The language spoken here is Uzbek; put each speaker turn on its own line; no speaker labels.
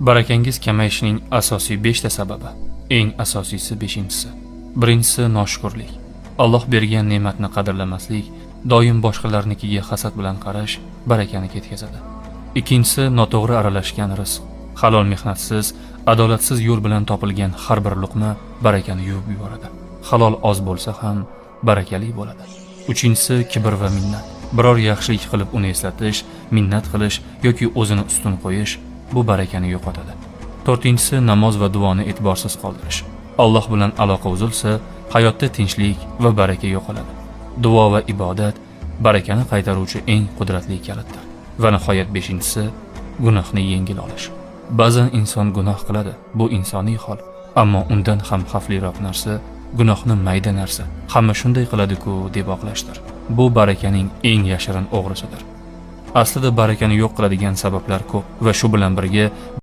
Barakangiz kamayishining asosiy 5 ta sababi. Eng asosiysi 5-inchisi. Birinchisi noshukrlik. Alloh bergan ne'matni qadrlamaslik, doim boshqalarnikiga hasad bilan qarash barakani ketkazadi. Ikkinchisi noto'g'ri aralashgan rizq. Halol mehnatsiz, adolatsiz yo'l bilan topilgan har bir luqma barakani yuvib yuboradi. Halol oz bo'lsa ham barakali bo'ladi. Uchinchisi kibr va minnat. Biror yaxshilik qilib uni eslatish, minnat qilish yoki o'zini ustun qo'yish bu barakani yo'qotadi. To'rtinchisi namoz va duoni e'tiborsiz qoldirish. Alloh bilan aloqa uzilsa, hayotda tinchlik va baraka yo'qoladi. Duo va ibodat barakani qaytaruvchi eng qudratli kalitdir. Va nihoyat 5-inchisi gunohni yengil olish. Ba'zan inson gunoh qiladi, bu insoniy hol, ammo undan ham xavfliroq narsa gunohni mayda narsa. Hamma shunday qiladi-ku deb oqlashdir. Bu barakaning eng yashirin o'g'risidir. Aslida barakani yo'q qiladigan sabablar ko'p va shu bilan birga